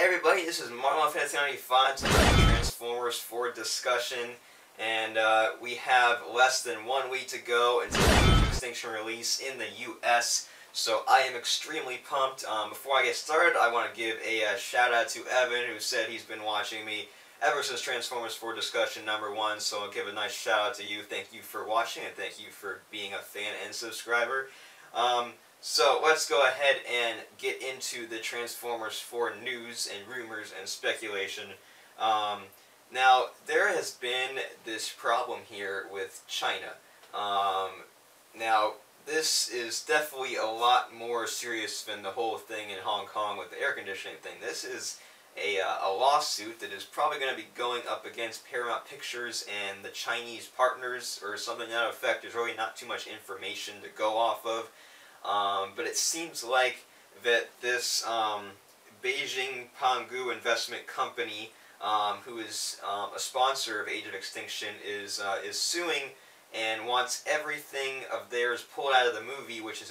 everybody, this is Marlon Fantasy 95, tonight Transformers 4 discussion, and we have less than 1 week to go until the Extinction release in the US, so I am extremely pumped. Before I get started, I want to give a shout out to Evan, who said he's been watching me ever since Transformers 4 discussion #1, so I'll give a nice shout out to you. Thank you for watching, and thank you for being a fan and subscriber. So let's go ahead and get into the Transformers 4 news and rumors and speculation. Now, there has been this problem here with China. Now, this is definitely a lot more serious than the whole thing in Hong Kong with the air conditioning thing. This is a lawsuit that is probably going to be going up against Paramount Pictures and the Chinese partners, or something to that effect. There's really not too much information to go off of. But it seems like that this Beijing Pangu investment company, who is a sponsor of Age of Extinction, is suing and wants everything of theirs pulled out of the movie, which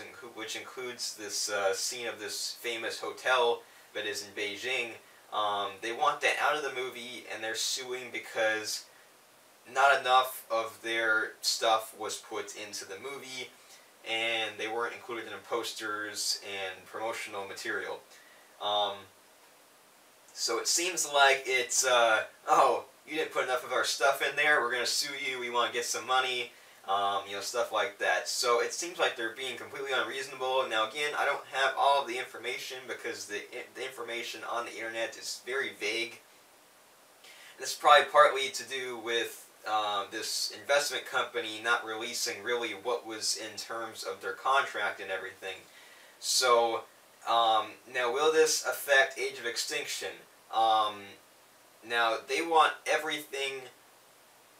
includes this scene of this famous hotel that is in Beijing. They want that out of the movie, and they're suing because not enough of their stuff was put into the movie, and they weren't included in the posters and promotional material. So it seems like it's, oh, you didn't put enough of our stuff in there, we're going to sue you, we want to get some money, you know, stuff like that. So it seems like they're being completely unreasonable. Now again, I don't have all of the information because the information on the internet is very vague. This is probably partly to do with this investment company not releasing really what was in terms of their contract and everything. So, now will this affect Age of Extinction? Now, they want everything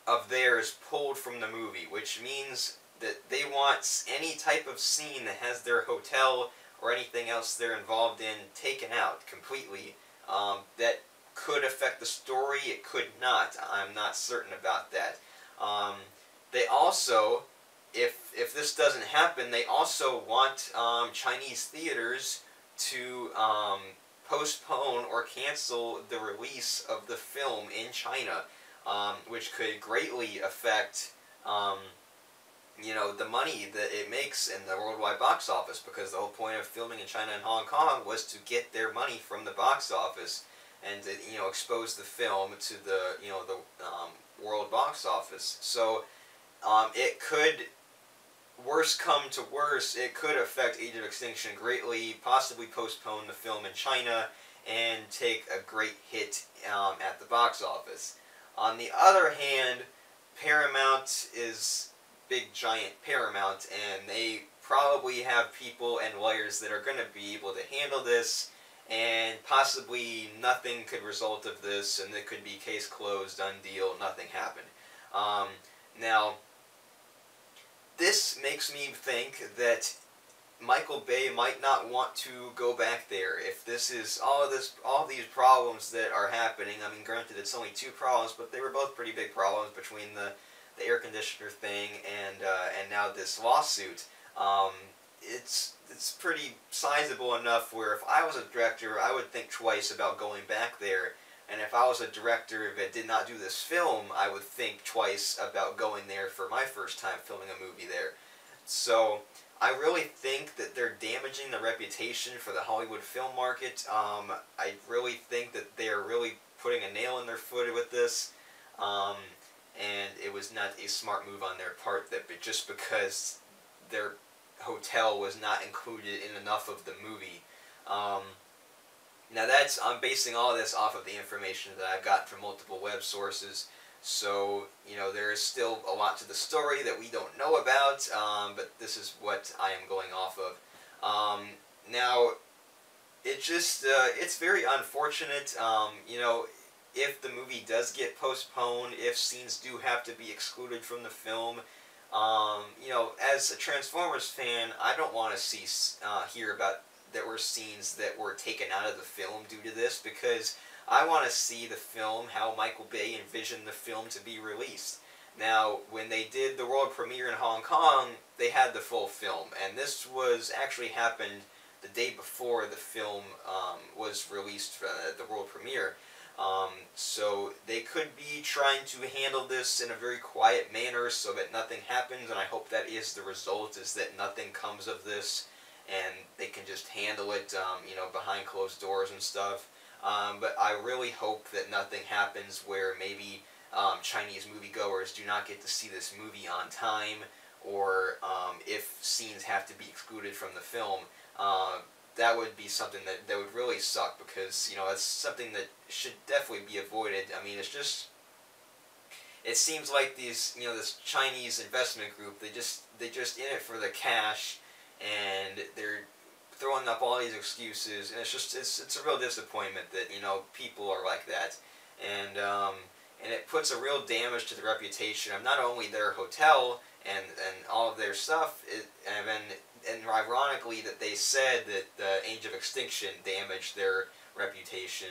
of theirs pulled from the movie, which means that they want any type of scene that has their hotel or anything else they're involved in taken out completely. That could affect the story, it could not. I'm not certain about that. They also, if this doesn't happen, they also want Chinese theaters to postpone or cancel the release of the film in China, which could greatly affect you know, the money that it makes in the worldwide box office, because the whole point of filming in China and Hong Kong was to get their money from the box office and to, you know, expose the film to the, you know, the world box office. So it could, worse come to worse, it could affect Age of Extinction greatly, possibly postpone the film in China and take a great hit at the box office. On the other hand, Paramount is big giant Paramount, and they probably have people and lawyers that are going to be able to handle this, and possibly nothing could result of this, and it could be case closed, done deal, nothing happened. Now, this makes me think that Michael Bay might not want to go back there. If this is all these problems that are happening, I mean, granted it's only 2 problems, but they were both pretty big problems between the air conditioner thing and now this lawsuit. It's pretty sizable enough where if I was a director, I would think twice about going back there. And if I was a director that did not do this film, I would think twice about going there for my first time filming a movie there. So I really think that they're damaging the reputation for the Hollywood film market. I really think that they are really putting a nail in their foot with this. And it was not a smart move on their part, that just because their hotel was not included in enough of the movie. Now I'm basing all of this off of the information that I've got from multiple web sources. So, you know, there is still a lot to the story that we don't know about, but this is what I am going off of. Now, it's very unfortunate, you know, if the movie does get postponed, if scenes do have to be excluded from the film. You know, as a Transformers fan, I don't want to hear about there were scenes that were taken out of the film due to this, because I want to see the film, how Michael Bay envisioned the film to be released. Now, when they did the world premiere in Hong Kong, they had the full film, and this actually happened the day before the film was released at the world premiere. So they could be trying to handle this in a very quiet manner so that nothing happens, and I hope that is the result, is that nothing comes of this, and they can just handle it, behind closed doors and stuff. But I really hope that nothing happens where maybe Chinese moviegoers do not get to see this movie on time, or if scenes have to be excluded from the film. That would be something that would really suck, because that's something that should definitely be avoided. I mean, it seems like this Chinese investment group, they just in it for the cash, and they're throwing up all these excuses, and it's a real disappointment that people are like that, and it puts a real damage to the reputation of not only their hotel and all of their stuff, and ironically that they said that the Age of Extinction damaged their reputation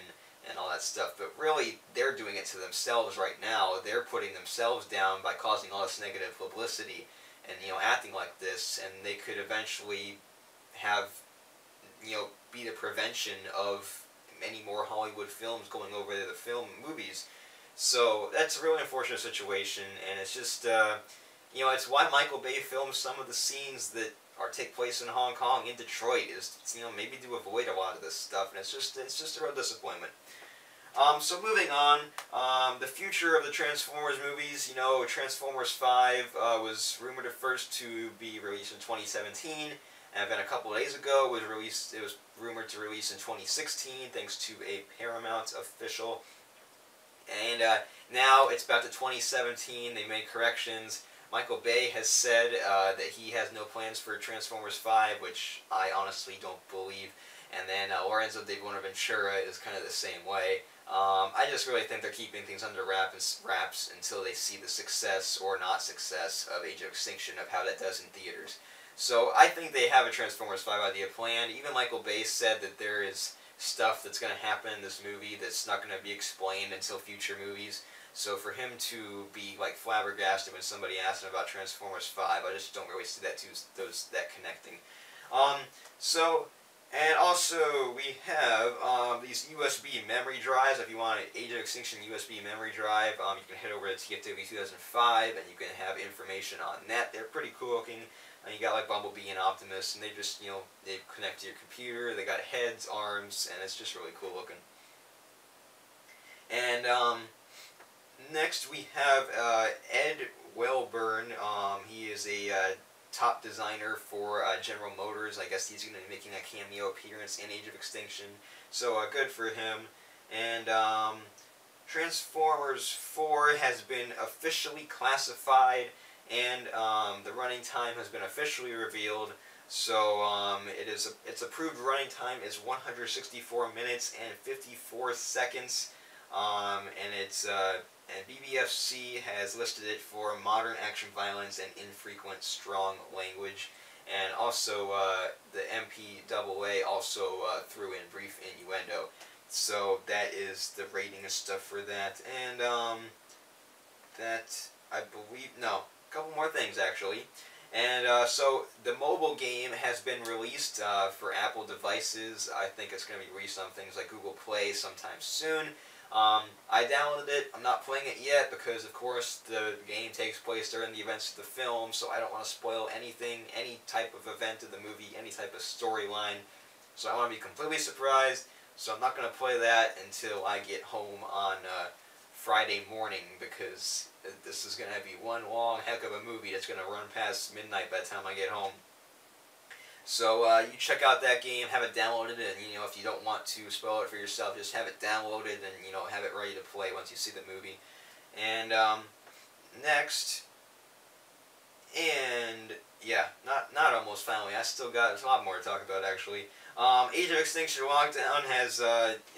and all that stuff, but really they're doing it to themselves right now. They're putting themselves down by causing all this negative publicity and acting like this, and they could eventually have be the prevention of any more Hollywood films going over to the movies. So that's a really unfortunate situation, and it's just it's why Michael Bay filmed some of the scenes that take place in Hong Kong, in Detroit, is maybe to avoid a lot of this stuff, and it's just a real disappointment. So moving on, the future of the Transformers movies. Transformers 5 was rumored at first to be released in 2017, and then a couple of days ago it was rumored to release in 2016, thanks to a Paramount official. And now it's back to 2017. They made corrections. Michael Bay has said that he has no plans for Transformers 5, which I honestly don't believe. And then Lorenzo de Bonaventura is kind of the same way. I just really think they're keeping things under wraps until they see the success or not success of Age of Extinction, of how that does in theaters. So I think they have a Transformers 5 idea planned. Even Michael Bay said that there is stuff that's going to happen in this movie that's not going to be explained until future movies. So for him to be like flabbergasted when somebody asks him about Transformers 5, I just don't really see that connecting. And also we have these USB memory drives. If you want an Age of Extinction USB memory drive, you can head over to TF4 2005, and you can have information on that. They're pretty cool looking. You got like Bumblebee and Optimus, and they just they connect to your computer. They got heads, arms, and it's just really cool looking. And next we have Ed Wellburn. He is a top designer for General Motors. I guess he's going to be making a cameo appearance in Age of Extinction. So good for him. And Transformers 4 has been officially classified, and the running time has been officially revealed. So its approved running time is 164 minutes and 54 seconds. And BBFC has listed it for modern action violence and infrequent strong language. And also the MPAA also threw in brief innuendo. So that is the rating and stuff for that. And that, I believe, no, a couple more things actually. And so the mobile game has been released for Apple devices. I think it's going to be released on things like Google Play sometime soon. I downloaded it. I'm not playing it yet because, of course, the game takes place during the events of the film, so I don't want to spoil anything, any type of event of the movie, any type of storyline. So I want to be completely surprised, so I'm not going to play that until I get home on Friday morning, because this is going to be one long heck of a movie that's going to run past midnight by the time I get home. So you check out that game, have it downloaded, and if you don't want to spoil it for yourself, just have it downloaded and have it ready to play once you see the movie. And next, and yeah, not almost finally. There's a lot more to talk about actually. Age of Extinction Lockdown has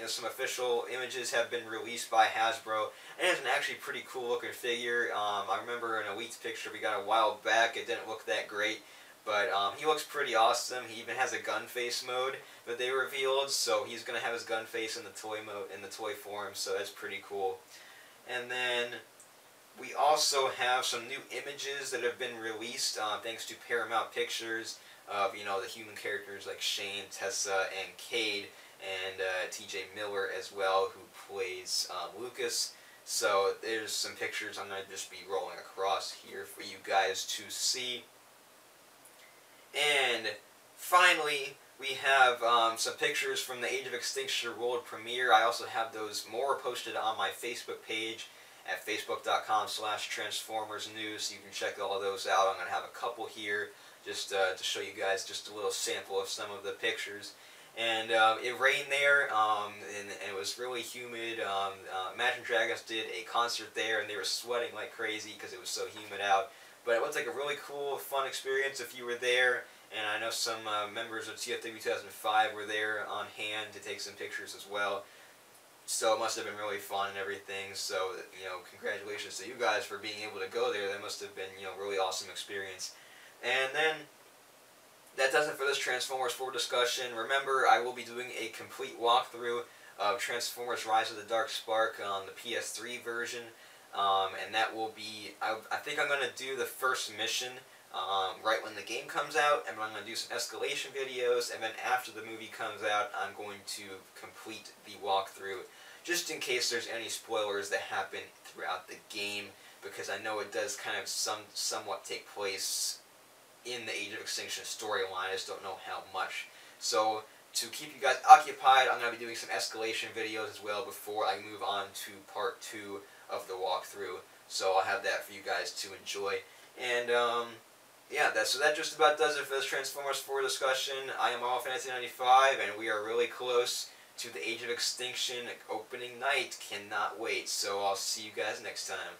some official images have been released by Hasbro, and it's an actually pretty cool looking figure. I remember in a leaked picture we got a while back, it didn't look that great. But he looks pretty awesome. He even has a gun face mode that they revealed, so he's gonna have his gun face in the toy form. So that's pretty cool. And then we also have some new images that have been released thanks to Paramount Pictures. of, you know, the human characters like Shane, Tessa, and Cade, and T.J. Miller as well, who plays Lucas. So there's some pictures I'm going to just be rolling across here for you guys to see. And finally, we have some pictures from the Age of Extinction world premiere. I also have those more posted on my Facebook page at facebook.com/TransformersNews. So you can check all of those out. I'm going to have a couple here just to show you guys just a little sample of some of the pictures. And it rained there, and it was really humid. Imagine Dragons did a concert there, and they were sweating like crazy because it was so humid out. But it looked like a really cool, fun experience if you were there. And I know some members of TF4 2005 were there on hand to take some pictures as well. So it must have been really fun and everything. So, you know, congratulations to you guys for being able to go there. That must have been, you know, really awesome experience. And then that does it for this Transformers 4 discussion. Remember, I will be doing a complete walkthrough of Transformers Rise of the Dark Spark on the PS3 version. And that will be, I think I'm going to do the first mission right when the game comes out, and I'm going to do some escalation videos, and then after the movie comes out, I'm going to complete the walkthrough, just in case there's any spoilers that happen throughout the game, because I know it does kind of somewhat take place in the Age of Extinction storyline. I just don't know how much. So to keep you guys occupied, I'm going to be doing some escalation videos as well before I move on to part 2 of the walkthrough. So I'll have that for you guys to enjoy. And yeah, so that just about does it for this Transformers 4 discussion. I am AllFantasy95, and we are really close to the Age of Extinction opening night. Cannot wait. So I'll see you guys next time.